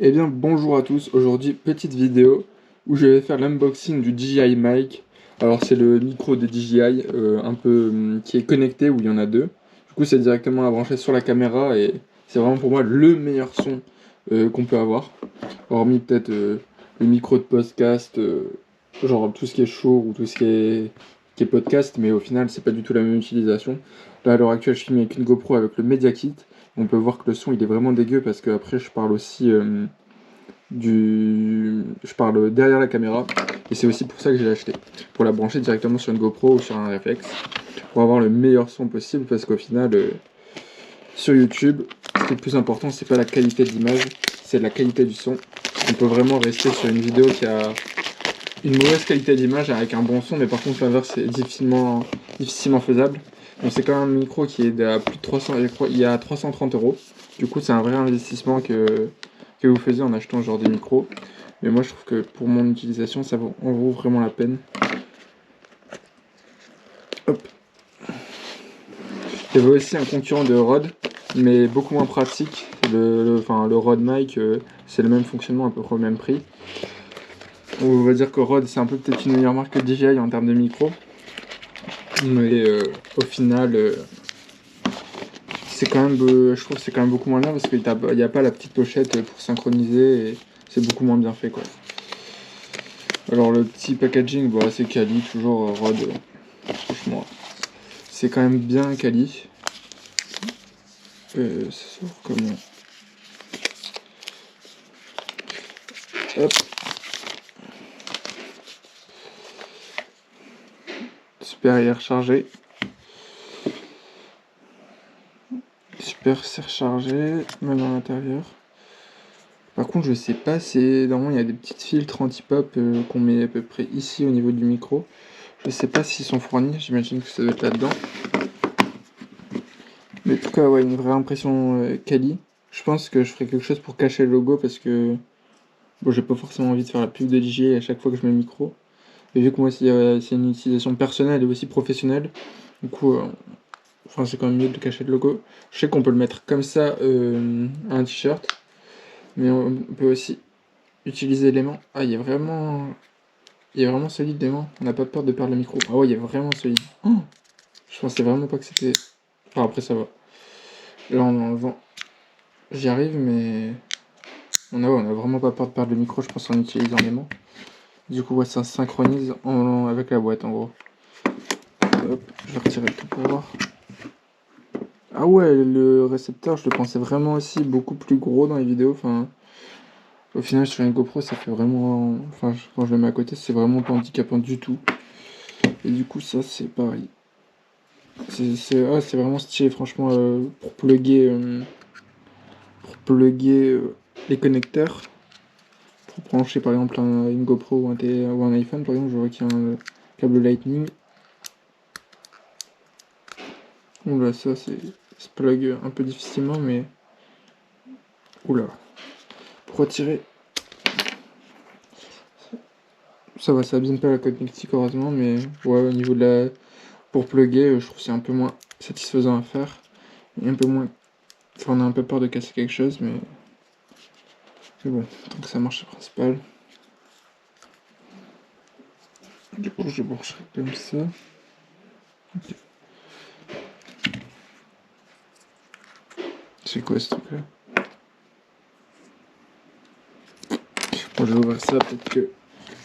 Eh bien bonjour à tous, aujourd'hui petite vidéo où je vais faire l'unboxing du DJI Mic. Alors c'est le micro de DJI un peu qui est connecté où il y en a deux. Du coup c'est directement à brancher sur la caméra et c'est vraiment pour moi le meilleur son qu'on peut avoir. Hormis peut-être le micro de podcast, genre tout ce qui est show ou tout ce qui est podcast, mais au final c'est pas du tout la même utilisation. Là à l'heure actuelle je filme avec une GoPro avec le Media Kit. On peut voir que le son il est vraiment dégueu parce que après je parle aussi je parle derrière la caméra et c'est aussi pour ça que j'ai acheté. Pour la brancher directement sur une GoPro ou sur un réflexe pour avoir le meilleur son possible parce qu'au final sur YouTube ce qui est le plus important c'est pas la qualité de l'image, c'est la qualité du son. On peut vraiment rester sur une vidéo qui a une mauvaise qualité d'image avec un bon son, mais par contre l'inverse c'est difficilement faisable. Donc c'est quand même un micro qui est à plus de 300, je crois, il y a 330 €. Du coup c'est un vrai investissement que vous faisiez en achetant ce genre des micros. Mais moi je trouve que pour mon utilisation ça en vaut vraiment la peine. Hop. Il y avait aussi un concurrent de Rode, mais beaucoup moins pratique. Le Rode Mic, c'est le même fonctionnement, à peu près au même prix. On va dire que Rode c'est un peu peut-être une meilleure marque que DJI en termes de micro. Mais au final, c'est quand même, je trouve que c'est quand même beaucoup moins bien parce qu'il n'y a pas la petite pochette pour synchroniser et c'est beaucoup moins bien fait quoi. Alors le petit packaging, bah, c'est quali, toujours Rode, franchement, c'est quand même bien quali. Ça sort comment? Hop. Super, il est rechargé. Super, c'est rechargé, même à l'intérieur. Par contre, je sais pas, normalement il y a des petites filtres anti-pop qu'on met à peu près ici au niveau du micro. Je sais pas s'ils sont fournis, j'imagine que ça doit être là-dedans. Mais en tout cas, ouais, une vraie impression quali. Je pense que je ferai quelque chose pour cacher le logo parce que bon, j'ai pas forcément envie de faire la pub de DJI à chaque fois que je mets le micro. Et vu que moi c'est une utilisation personnelle et aussi professionnelle, du coup, enfin, c'est quand même mieux de cacher le logo. Je sais qu'on peut le mettre comme ça à un t-shirt, mais on peut aussi utiliser l'aimant. Ah, il est vraiment solide l'aimant. On n'a pas peur de perdre le micro. Ah ouais, il est vraiment solide. Oh, je pensais vraiment pas que c'était. Enfin, après ça va. Là en enlevant, j'y arrive, mais on a vraiment pas peur de perdre le micro, je pense, en utilisant l'aimant. Du coup, ouais, ça se synchronise avec la boîte en gros. Hop, je vais retirer tout pour voir. Ah ouais, le récepteur, je le pensais vraiment aussi beaucoup plus gros dans les vidéos. Enfin, au final, sur une GoPro, ça fait vraiment. Enfin, quand je le mets à côté, c'est vraiment pas handicapant du tout. Et du coup, ça, c'est pareil. C'est vraiment stylé, franchement, pour plugger les connecteurs. Pour brancher par exemple une GoPro ou un iPhone, par exemple, je vois qu'il y a un câble Lightning. Oula, ça se plug un peu difficilement, mais. Oula. Pour retirer. Ça va, ça abîme pas la connectique, heureusement, mais ouais, au niveau de la. Pour plugger, je trouve que c'est un peu moins satisfaisant à faire. Et un peu moins. Enfin, on a un peu peur de casser quelque chose, mais. C'est bon, tant que ça marche, c'est principal. Du coup, je brancherai comme ça. Okay. C'est quoi ce truc-là? Bon, je vais ouvrir ça, peut-être qu'il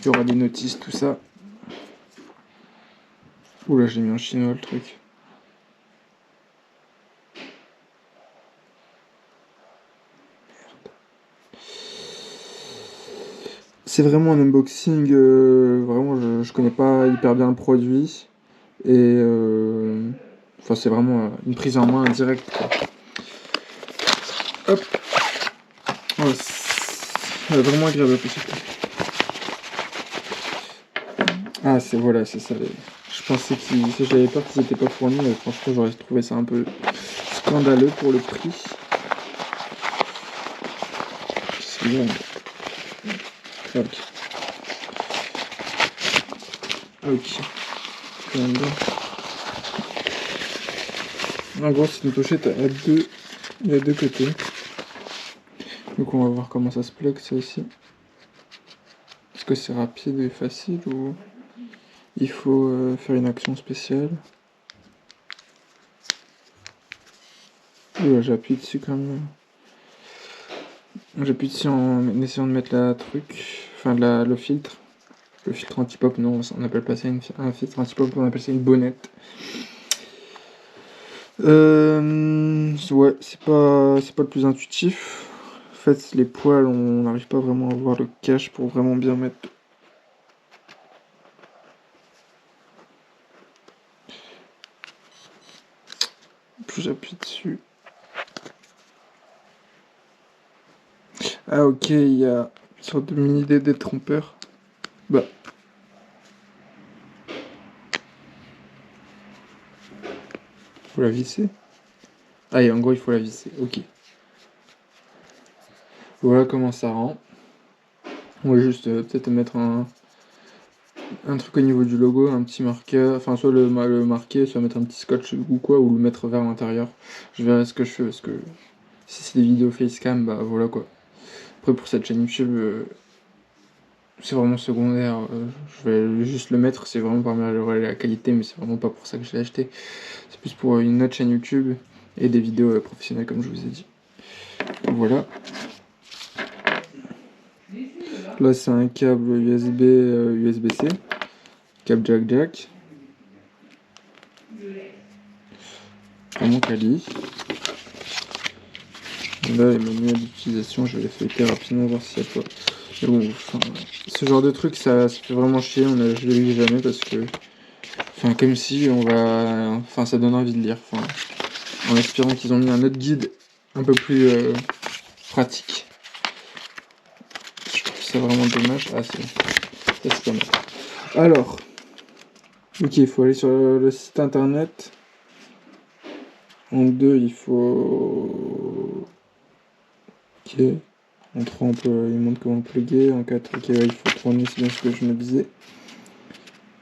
y aura des notices, tout ça. Oula, j'ai mis en chinois le truc. C'est vraiment un unboxing, vraiment je connais pas hyper bien le produit. Et enfin c'est vraiment une prise en main directe quoi. Hop. Ouais, c'est vraiment agréable à passer. Ah voilà, c'est ça. Je pensais que j'avais peur qu'ils étaient pas fournis, mais franchement j'aurais trouvé ça un peu scandaleux pour le prix. C'est bien. Ok. Ok. En gros, c'est une pochette à deux côtés. Donc on va voir comment ça se plug ça aussi. Est-ce que c'est rapide et facile ou il faut faire une action spéciale? Oula, j'appuie dessus quand même. J'appuie dessus en essayant de mettre le filtre. Le filtre anti-pop, non, on appelle pas ça un filtre anti-pop, on appelle ça une bonnette. Ouais, c'est pas le plus intuitif. En fait, les poils, on n'arrive pas vraiment à voir le cache pour vraiment bien mettre. Plus j'appuie dessus. Ah ok, il y a une sorte de mini détrompeur. Bah. Faut la visser. Ah et en gros il faut la visser, ok. Voilà comment ça rend. On va juste peut-être mettre un truc au niveau du logo, un petit marqueur, enfin soit le marquer, soit mettre un petit scotch ou quoi, ou le mettre vers l'intérieur. Je verrai ce que je fais parce que si c'est des vidéos facecam, bah voilà quoi. Après pour cette chaîne YouTube, c'est vraiment secondaire. Je vais juste le mettre, c'est vraiment pour améliorer la qualité, mais c'est vraiment pas pour ça que je l'ai acheté. C'est plus pour une autre chaîne YouTube et des vidéos professionnelles comme je vous ai dit. Voilà. Là c'est un câble USB USB-C, câble jack. Vraiment quali. Là les manuels d'utilisation, je vais les feuilleter rapidement voir s'il y a pas. Mais bon, enfin, ce genre de truc ça fait vraiment chier, je les lis jamais parce que. Enfin comme si on va. Enfin ça donne envie de lire. Enfin, en espérant qu'ils ont mis un autre guide un peu plus pratique. Je trouve ça vraiment dommage. Ah c'est pas mal. Alors. Ok, il faut aller sur le site internet. En 2, il faut. Ok. En 3, il montre comment le plugger. En 4, ok, ouais, il faut tourner, c'est bien ce que je me disais.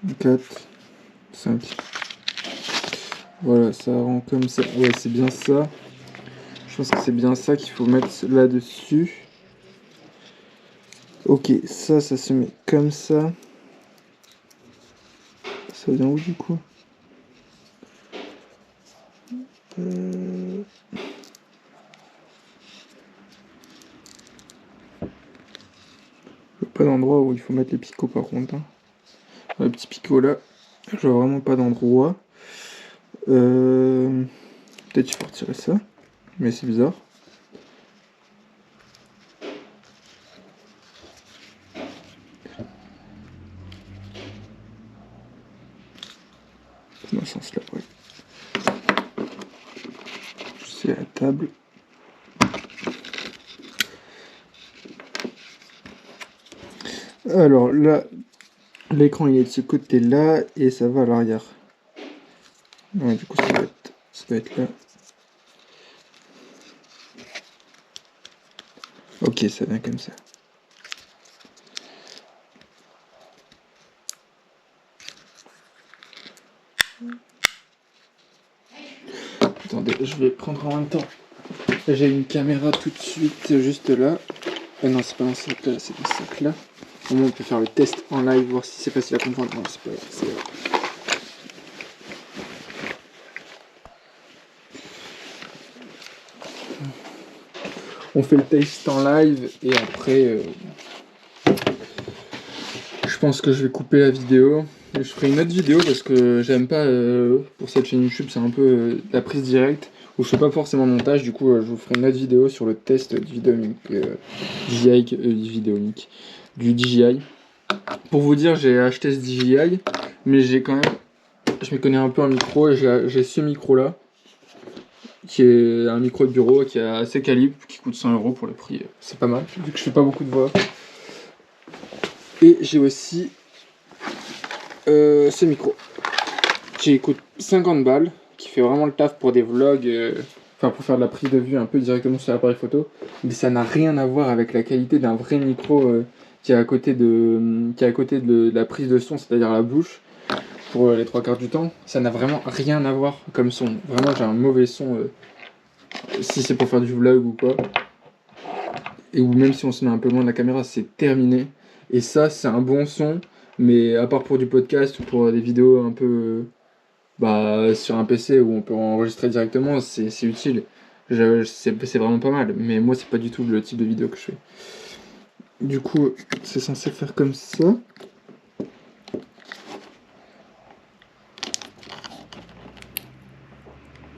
En 4, 5. Voilà, ça rend comme ça. Ouais, c'est bien ça. Je pense que c'est bien ça qu'il faut mettre là-dessus. Ok, ça se met comme ça. Ça vient où du coup? Pas d'endroit où il faut mettre les picots par contre. Hein. Le petit picot là, je vois vraiment pas d'endroit. Peut-être il faut retirer ça, mais c'est bizarre. Dans ce sens là, ouais. C'est la table. Alors là, l'écran il est de ce côté là et ça va à l'arrière. Ouais, du coup ça doit être là. Ok, ça vient comme ça. Attendez, je vais prendre en même temps. J'ai une caméra tout de suite juste là. Ah non, c'est pas dans ce sac là, c'est dans ce sac là. Au moins on peut faire le test en live, voir si c'est facile à comprendre. Non, c'est pas c'est... On fait le test en live et après je pense que je vais couper la vidéo. Je ferai une autre vidéo parce que j'aime pas pour cette chaîne YouTube, c'est un peu la prise directe où je fais pas forcément de montage. Du coup, je vous ferai une autre vidéo sur le test du du DJI. Pour vous dire, j'ai acheté ce DJI, mais je me connais un peu en micro et j'ai ce micro là qui est un micro de bureau qui est assez calibre, qui coûte 100 € pour le prix. C'est pas mal, vu que je fais pas beaucoup de voix. Et j'ai aussi ce micro qui coûte 50 balles, qui fait vraiment le taf pour des vlogs, pour faire de la prise de vue un peu directement sur l'appareil photo, mais ça n'a rien à voir avec la qualité d'un vrai micro qui est à côté de la prise de son, c'est-à-dire la bouche, pour les 3/4 du temps. Ça n'a vraiment rien à voir comme son. Vraiment, j'ai un mauvais son si c'est pour faire du vlog ou quoi. et où même si on se met un peu loin de la caméra, c'est terminé. Et ça, c'est un bon son, mais à part pour du podcast ou pour des vidéos un peu sur un PC où on peut enregistrer directement, c'est utile. C'est vraiment pas mal, mais moi, c'est pas du tout le type de vidéo que je fais. Du coup, c'est censé faire comme ça.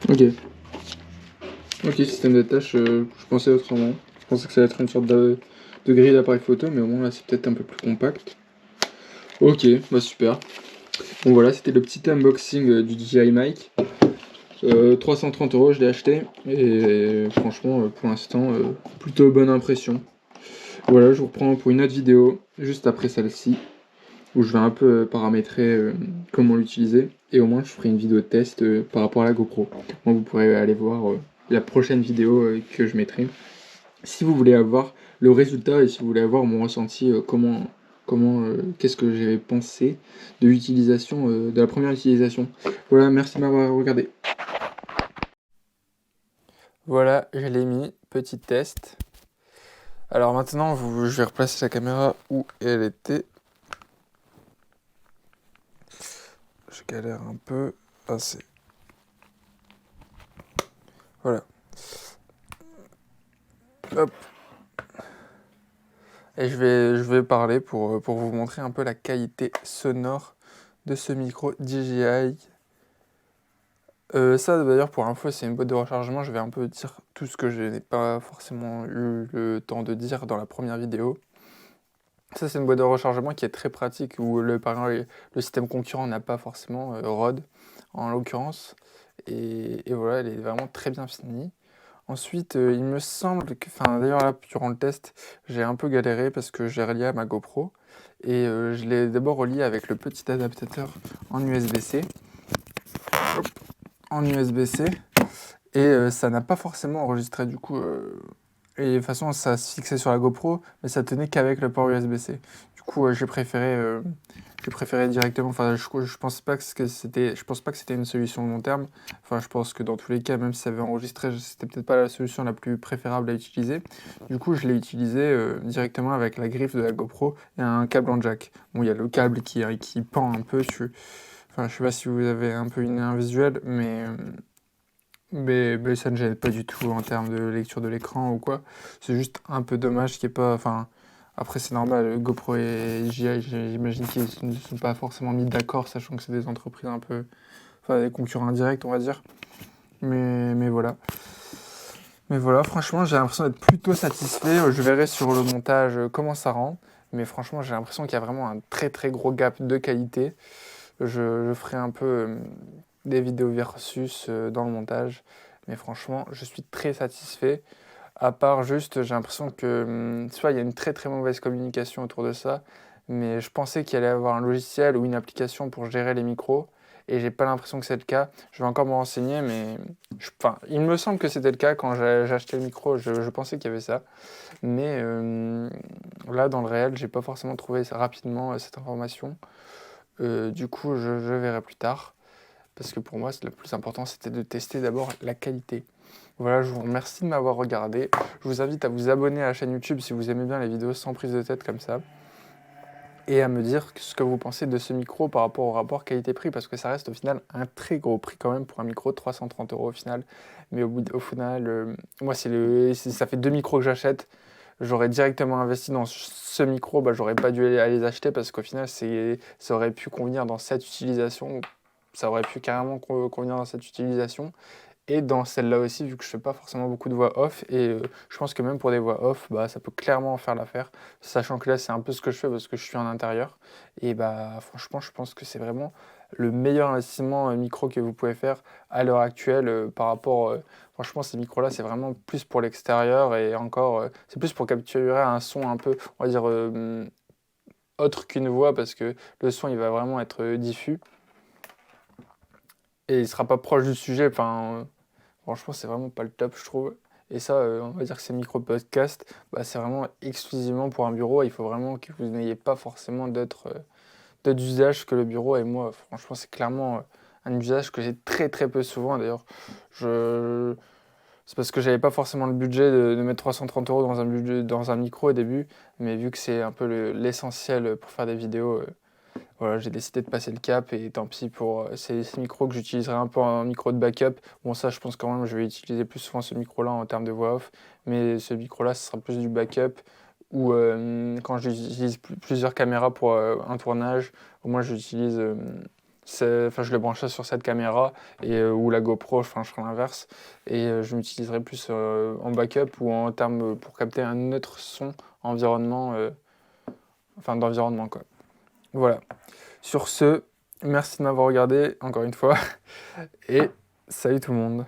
Ok. Ok, système de tâches, je pensais autrement. Je pensais que ça allait être une sorte de grille d'appareil photo, mais au moins là, c'est peut-être un peu plus compact. Ok, bah super. Bon voilà, c'était le petit unboxing du DJI Mic. 330 €, je l'ai acheté. Et franchement, pour l'instant, plutôt bonne impression. Voilà, je vous reprends pour une autre vidéo, juste après celle-ci, où je vais un peu paramétrer comment l'utiliser. Et au moins, je ferai une vidéo de test par rapport à la GoPro. Bon, vous pourrez aller voir la prochaine vidéo que je mettrai. Si vous voulez avoir le résultat et si vous voulez avoir mon ressenti, qu'est-ce que j'ai pensé de l'utilisation, de la première utilisation. Voilà, merci de m'avoir regardé. Voilà, je l'ai mis, petit test. Alors maintenant, je vais replacer la caméra où elle était. Je galère un peu. Ah, c'est... Voilà. Hop. Et je vais parler pour vous montrer un peu la qualité sonore de ce micro DJI. Ça d'ailleurs pour info c'est une boîte de rechargement, je vais un peu dire tout ce que je n'ai pas forcément eu le temps de dire dans la première vidéo. Ça c'est une boîte de rechargement qui est très pratique où par exemple le système concurrent n'a pas forcément, Rode en l'occurrence. Et voilà, elle est vraiment très bien finie. Ensuite, il me semble que, enfin d'ailleurs là durant le test, j'ai un peu galéré parce que j'ai relié à ma GoPro et je l'ai d'abord relié avec le petit adaptateur en USB-C. En USB-C et ça n'a pas forcément enregistré du coup. Et de toute façon, ça se fixait sur la GoPro, mais ça tenait qu'avec le port USB-C. Du coup, j'ai préféré directement. Enfin, je pense pas que c'était une solution de long terme. Enfin, je pense que dans tous les cas, même si ça avait enregistré, c'était peut-être pas la solution la plus préférable à utiliser. Du coup, je l'ai utilisé directement avec la griffe de la GoPro et un câble en jack. Bon, il y a le câble qui pend un peu. Enfin, je sais pas si vous avez un peu un visuel, mais ça ne gêne pas du tout en termes de lecture de l'écran ou quoi. C'est juste un peu dommage qu'il n'y ait pas. Enfin, après, c'est normal, GoPro et JI, j'imagine qu'ils ne se sont pas forcément mis d'accord, sachant que c'est des entreprises un peu. Enfin, des concurrents indirects, on va dire. Mais voilà. Mais voilà, franchement, j'ai l'impression d'être plutôt satisfait. Je verrai sur le montage comment ça rend. Mais franchement, j'ai l'impression qu'il y a vraiment un très très gros gap de qualité. Je ferai un peu des vidéos versus dans le montage. Mais franchement, je suis très satisfait. À part juste, j'ai l'impression que soit il y a une très très mauvaise communication autour de ça, mais je pensais qu'il allait y avoir un logiciel ou une application pour gérer les micros, et j'ai pas l'impression que c'est le cas. Je vais encore me renseigner, mais enfin, il me semble que c'était le cas quand j'ai acheté le micro, je pensais qu'il y avait ça. Mais là, dans le réel, j'ai pas forcément trouvé rapidement cette information. Du coup, je verrai plus tard. Parce que pour moi, le plus important, c'était de tester d'abord la qualité. Voilà, je vous remercie de m'avoir regardé. Je vous invite à vous abonner à la chaîne YouTube si vous aimez bien les vidéos sans prise de tête comme ça. Et à me dire ce que vous pensez de ce micro par rapport au rapport qualité-prix, parce que ça reste au final un très gros prix quand même pour un micro de 330 € au final. Mais au final, moi, ça fait 2 micros que j'achète. J'aurais directement investi dans ce micro, j'aurais pas dû aller les acheter parce qu'au final, ça aurait pu convenir dans cette utilisation. Ça aurait pu carrément convenir dans cette utilisation. Et dans celle-là aussi, vu que je fais pas forcément beaucoup de voix off, et je pense que même pour des voix off, ça peut clairement faire l'affaire. Sachant que là, c'est un peu ce que je fais parce que je suis en intérieur. Et franchement, je pense que c'est vraiment le meilleur investissement micro que vous pouvez faire à l'heure actuelle par rapport. Franchement, ces micros-là, c'est vraiment plus pour l'extérieur et encore, c'est plus pour capturer un son un peu, on va dire, autre qu'une voix parce que le son, il va vraiment être diffus et il sera pas proche du sujet. Enfin, franchement, c'est vraiment pas le top, je trouve. Et ça, on va dire que ces micro-podcasts, c'est vraiment exclusivement pour un bureau. Il faut vraiment que vous n'ayez pas forcément d'autres usages que le bureau. Et moi, franchement, c'est clairement un usage que j'ai très très peu souvent. D'ailleurs, je C'est parce que j'avais pas forcément le budget de mettre 330 € dans un micro au début, mais vu que c'est un peu l'essentiel pour faire des vidéos, voilà, j'ai décidé de passer le cap et tant pis pour ces micros que j'utiliserai un peu en micro de backup. Bon, ça, je pense quand même je vais utiliser plus souvent ce micro-là en termes de voix off, mais ce micro-là, ce sera plus du backup ou quand j'utilise plusieurs caméras pour un tournage, au moins j'utilise. Enfin, je le brancherai sur cette caméra ou la GoPro, enfin, je ferai l'inverse et je m'utiliserai plus en backup ou en termes pour capter un autre son environnement, enfin d'environnement quoi. Voilà. Sur ce, merci de m'avoir regardé encore une fois et salut tout le monde.